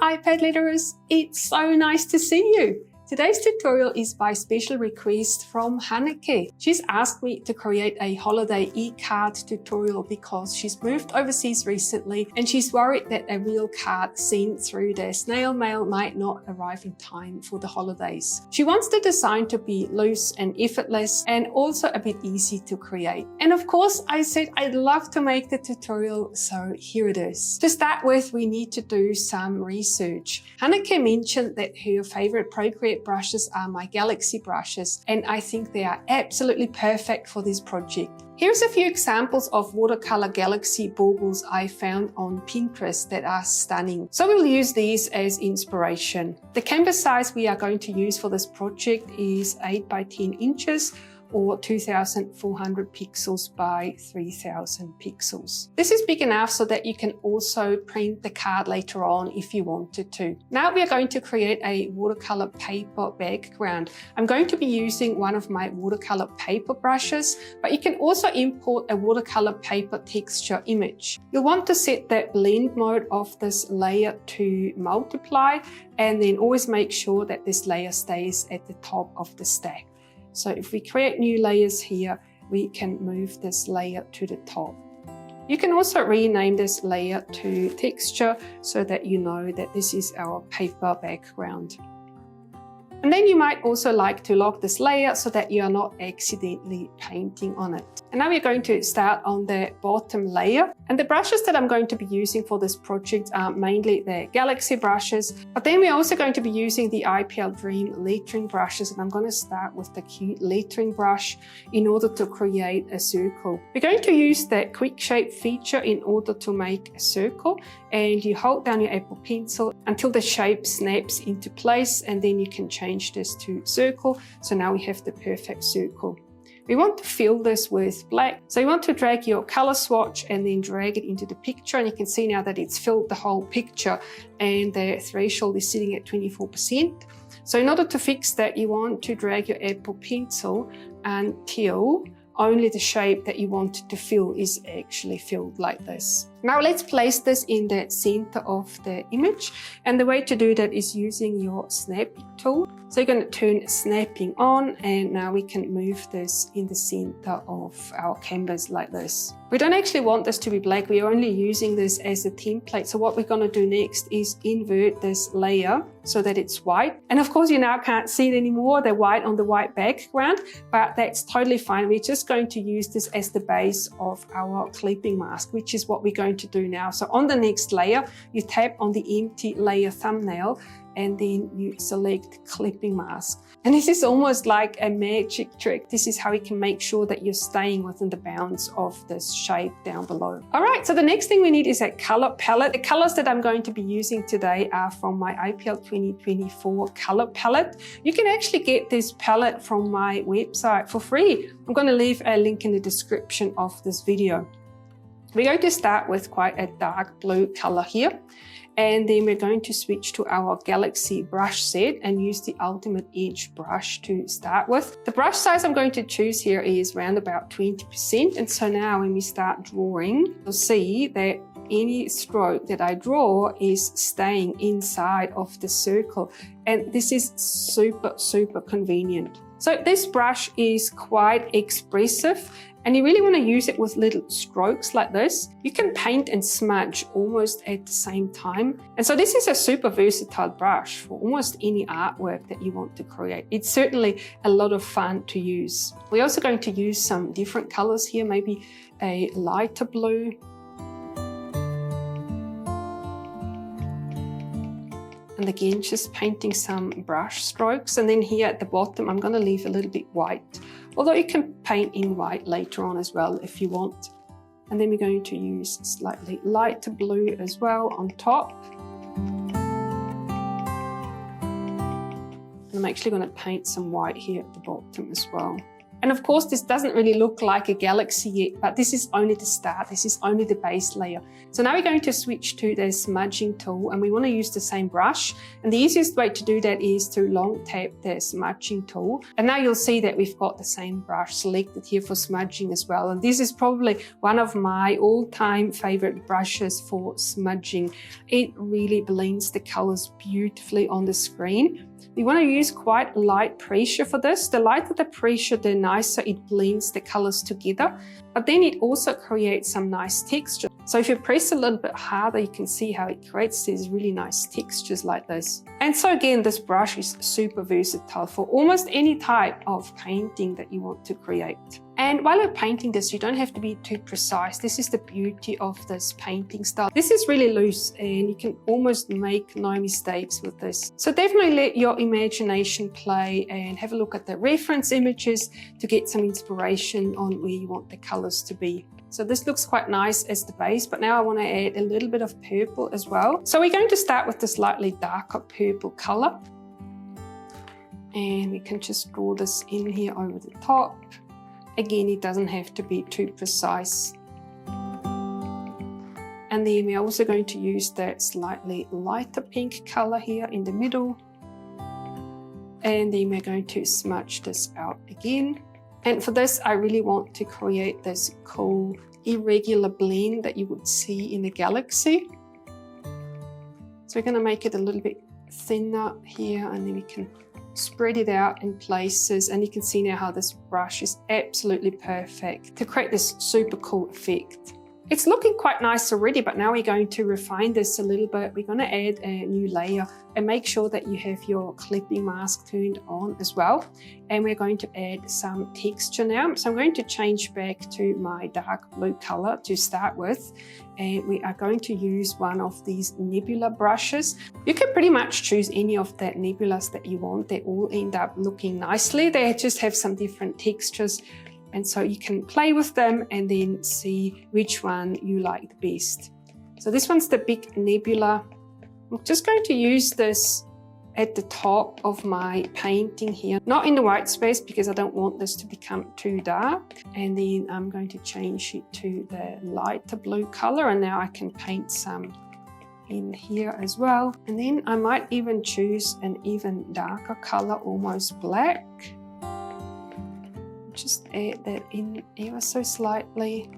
iPad letterers, it's so nice to see you. Today's tutorial is by special request from Hanneke. She's asked me to create a holiday e-card tutorial because she's moved overseas recently and she's worried that a real card sent through the snail mail might not arrive in time for the holidays. She wants the design to be loose and effortless and also a bit easy to create. And of course, I said I'd love to make the tutorial, so here it is. To start with, we need to do some research. Hanneke mentioned that her favorite Procreate brushes are my Galaxy brushes, and I think they are absolutely perfect for this project. Here's a few examples of watercolor Galaxy baubles I found on Pinterest that are stunning. So we'll use these as inspiration. The canvas size we are going to use for this project is 8 by 10 inches or 2400 pixels by 3000 pixels. This is big enough so that you can also print the card later on if you wanted to. Now we are going to create a watercolor paper background. I'm going to be using one of my watercolor paper brushes, but you can also import a watercolor paper texture image. You'll want to set the blend mode of this layer to multiply, and then always make sure that this layer stays at the top of the stack. So if we create new layers here, we can move this layer to the top. You can also rename this layer to texture so that you know that this is our paper background. And then you might also like to lock this layer so that you are not accidentally painting on it. And now we're going to start on the bottom layer. And the brushes that I'm going to be using for this project are mainly the Galaxy brushes, but then we're also going to be using the ipadlettering lettering brushes, and I'm going to start with the cute lettering brush in order to create a circle. We're going to use the quick shape feature in order to make a circle, and you hold down your Apple Pencil until the shape snaps into place, and then you can change this to circle. So now we have the perfect circle. We want to fill this with black. So you want to drag your color swatch and then drag it into the picture. And you can see now that it's filled the whole picture and the threshold is sitting at 24%. So in order to fix that, you want to drag your Apple Pencil until only the shape that you want to fill is actually filled like this. Now let's place this in the center of the image. And the way to do that is using your snapping tool. So you're going to turn snapping on, and now we can move this in the center of our canvas like this. We don't actually want this to be black. We're only using this as a template. So what we're going to do next is invert this layer so that it's white. And of course you now can't see it anymore, the white on the white background, but that's totally fine. We're just going to use this as the base of our clipping mask, which is what we're going to do now. So on the next layer, you tap on the empty layer thumbnail and then you select clipping mask. And this is almost like a magic trick. This is how you can make sure that you're staying within the bounds of this shape down below. All right, so the next thing we need is a color palette. The colors that I'm going to be using today are from my IPL 2024 color palette. You can actually get this palette from my website for free. I'm going to leave a link in the description of this video. We're going to start with quite a dark blue color here. And then we're going to switch to our Galaxy brush set and use the Ultimate Edge brush to start with. The brush size I'm going to choose here is around about 20%. And so now when we start drawing, you'll see that any stroke that I draw is staying inside of the circle. And this is super, super convenient. So this brush is quite expressive, and you really want to use it with little strokes like this. You can paint and smudge almost at the same time. And so this is a super versatile brush for almost any artwork that you want to create. It's certainly a lot of fun to use. We're also going to use some different colors here, maybe a lighter blue. And again, just painting some brush strokes. And then here at the bottom, I'm going to leave a little bit white. Although you can paint in white later on as well if you want. And then we're going to use slightly lighter blue as well on top. And I'm actually going to paint some white here at the bottom as well. And of course, this doesn't really look like a galaxy yet, but this is only the start. This is only the base layer. So now we're going to switch to the smudging tool, and we want to use the same brush. And the easiest way to do that is to long tap the smudging tool. And now you'll see that we've got the same brush selected here for smudging as well. And this is probably one of my all-time favorite brushes for smudging. It really blends the colors beautifully on the screen. We want to use quite light pressure for this. The lighter the pressure, the nicer it blends the colors together. But then it also creates some nice texture. So if you press a little bit harder, you can see how it creates these really nice textures like this. And so again, this brush is super versatile for almost any type of painting that you want to create. And while you're painting this, you don't have to be too precise. This is the beauty of this painting style. This is really loose and you can almost make no mistakes with this. So definitely let your imagination play and have a look at the reference images to get some inspiration on where you want the colors to be. So this looks quite nice as the base, but now I want to add a little bit of purple as well. So we're going to start with the slightly darker purple color. And we can just draw this in here over the top. Again, it doesn't have to be too precise. And then we're also going to use that slightly lighter pink color here in the middle. And then we're going to smudge this out again. And for this, I really want to create this cool, irregular blend that you would see in a galaxy. So we're going to make it a little bit thinner here, and then we can spread it out in places. And you can see now how this brush is absolutely perfect to create this super cool effect. It's looking quite nice already, but now we're going to refine this a little bit. We're going to add a new layer and make sure that you have your clipping mask turned on as well. And we're going to add some texture now. So I'm going to change back to my dark blue color to start with. And we are going to use one of these nebula brushes. You can pretty much choose any of the nebulas that you want. They all end up looking nicely. They just have some different textures. And so you can play with them and then see which one you like the best. So this one's the big nebula. I'm just going to use this at the top of my painting here, not in the white space because I don't want this to become too dark. And then I'm going to change it to the lighter blue color, and now I can paint some in here as well. And then I might even choose an even darker color, almost black. Just add that in ever so slightly.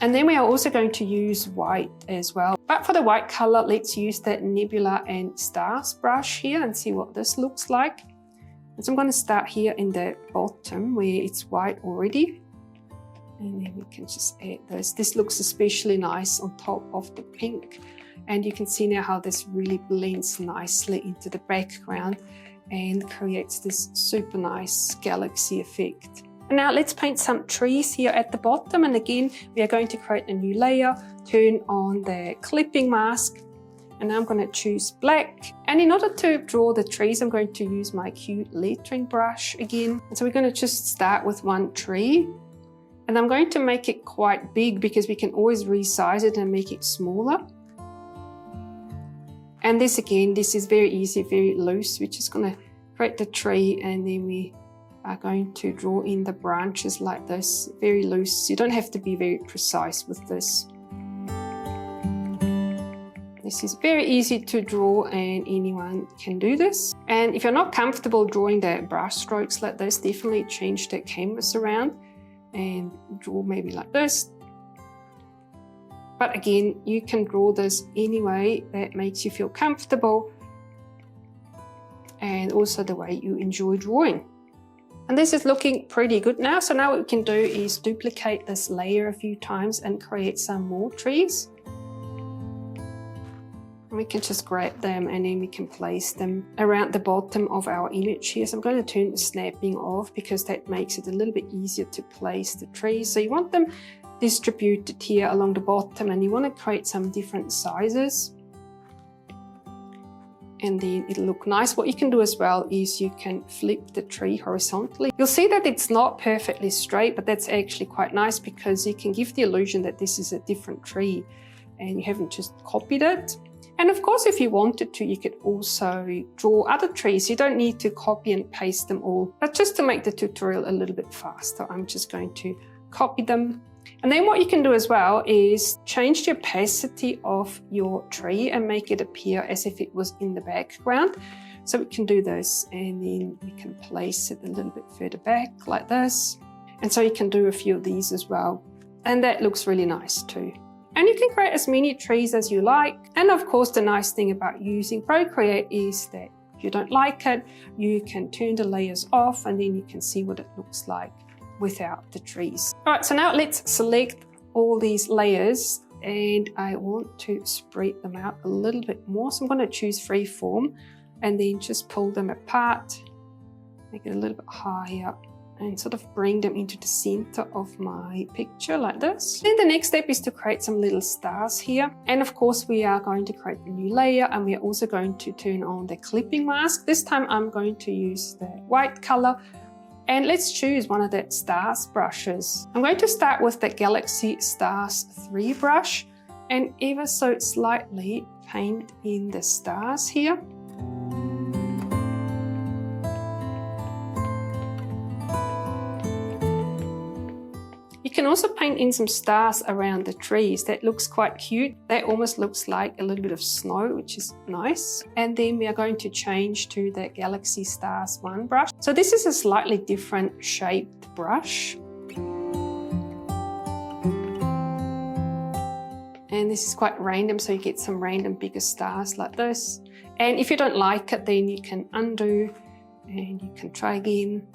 And then we are also going to use white as well. But for the white color, let's use the Nebula and Stars brush here and see what this looks like. And so I'm going to start here in the bottom where it's white already. And then we can just add this. This looks especially nice on top of the pink. And you can see now how this really blends nicely into the background and creates this super nice galaxy effect. And now let's paint some trees here at the bottom. And again, we are going to create a new layer, turn on the clipping mask. And now I'm going to choose black. And in order to draw the trees, I'm going to use my cute lettering brush again. And so we're going to just start with one tree. And I'm going to make it quite big because we can always resize it and make it smaller. And this again, this is very easy, very loose. We're just going to create the tree and then we are going to draw in the branches like this, very loose. You don't have to be very precise with this. This is very easy to draw and anyone can do this. And if you're not comfortable drawing the brush strokes like this, definitely change the canvas around and draw maybe like this. But again, you can draw this any way that makes you feel comfortable and also the way you enjoy drawing. And this is looking pretty good now. So now what we can do is duplicate this layer a few times and create some more trees. And we can just grab them and then we can place them around the bottom of our image here. So I'm going to turn the snapping off because that makes it a little bit easier to place the trees. So you want them distributed here along the bottom and you want to create some different sizes. And then it'll look nice. What you can do as well is you can flip the tree horizontally. You'll see that it's not perfectly straight, but that's actually quite nice because you can give the illusion that this is a different tree and you haven't just copied it. And of course, if you wanted to, you could also draw other trees. You don't need to copy and paste them all, but just to make the tutorial a little bit faster, I'm just going to copy them. And then what you can do as well is change the opacity of your tree and make it appear as if it was in the background. So we can do this, and then we can place it a little bit further back like this. And so you can do a few of these as well. And that looks really nice too. And you can create as many trees as you like. And of course, the nice thing about using Procreate is that if you don't like it, you can turn the layers off and then you can see what it looks like without the trees. All right, so now let's select all these layers, and I want to spread them out a little bit more. So I'm going to choose freeform and then just pull them apart, make it a little bit higher, and sort of bring them into the center of my picture like this. Then the next step is to create some little stars here. And of course, we are going to create a new layer, and we are also going to turn on the clipping mask. This time I'm going to use the white color, and let's choose one of the stars brushes. I'm going to start with the Galaxy Stars 3 brush and ever so slightly paint in the stars here. You can also paint in some stars around the trees. That looks quite cute. That almost looks like a little bit of snow, which is nice. And then we are going to change to the Galaxy Stars 1 brush. So this is a slightly different shaped brush. And this is quite random, so you get some random bigger stars like this. And if you don't like it, then you can undo and you can try again.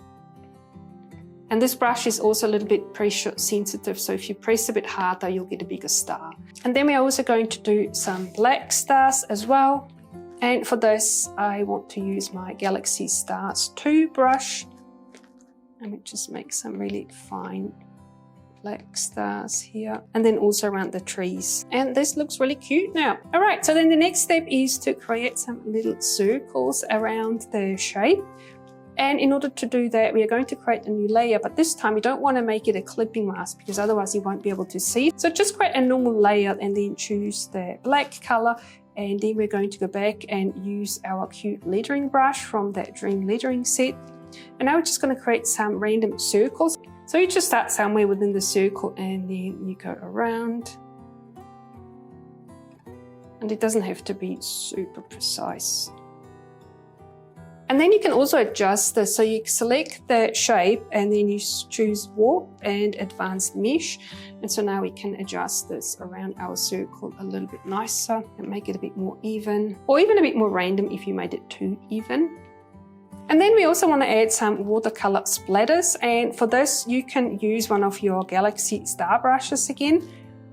And this brush is also a little bit pressure sensitive, so if you press a bit harder, you'll get a bigger star. And then we're also going to do some black stars as well. And for this, I want to use my Galaxy Stars 2 brush. And it just makes some really fine black stars here. And then also around the trees. And this looks really cute now. All right, so then the next step is to create some little circles around the shape. And in order to do that, we are going to create a new layer, but this time we don't want to make it a clipping mask because otherwise you won't be able to see. So just create a normal layer and then choose the black color. And then we're going to go back and use our cute lettering brush from that Dream lettering set. And now we're just going to create some random circles. So you just start somewhere within the circle and then you go around. And it doesn't have to be super precise. And then you can also adjust this. So you select the shape and then you choose warp and advanced mesh. And so now we can adjust this around our circle a little bit nicer and make it a bit more even, or even a bit more random if you made it too even. And then we also want to add some watercolor splatters. And for this, you can use one of your Galaxy Star brushes again,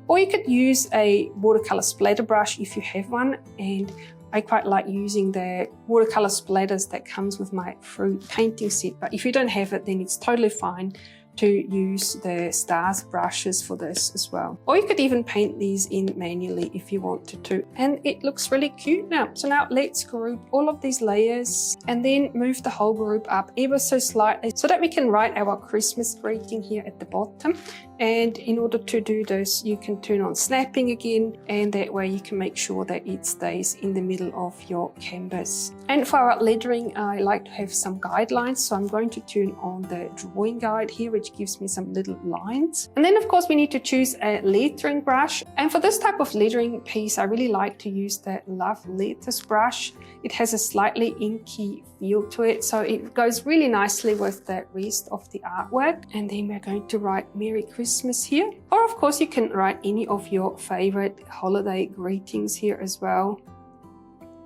or you could use a watercolor splatter brush if you have one. And I quite like using the watercolor splatters that comes with my fruit painting set, but if you don't have it, then it's totally fine to use the stars brushes for this as well. Or you could even paint these in manually if you wanted to. And it looks really cute now. So now let's group all of these layers and then move the whole group up ever so slightly so that we can write our Christmas greeting here at the bottom. And in order to do this, you can turn on snapping again, and that way you can make sure that it stays in the middle of your canvas. And for our lettering, I like to have some guidelines. So I'm going to turn on the drawing guide here, which gives me some little lines. And then of course we need to choose a lettering brush. And for this type of lettering piece, I really like to use the Love Letters brush. It has a slightly inky feel to it, so it goes really nicely with the rest of the artwork. And then we're going to write Merry Christmas here. Or of course you can write any of your favorite holiday greetings here as well.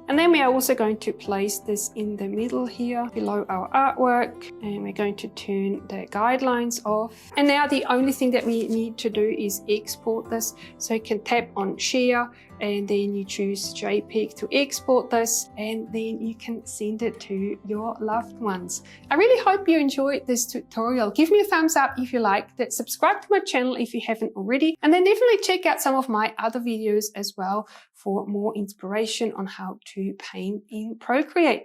And then we are also going to place this in the middle here below our artwork, and we're going to turn the guidelines off. And now the only thing that we need to do is export this. So you can tap on share and then you choose JPEG to export this, and then you can send it to your loved ones. I really hope you enjoyed this tutorial. Give me a thumbs up if you liked it, subscribe to my channel if you haven't already, and then definitely check out some of my other videos as well for more inspiration on how to paint in Procreate.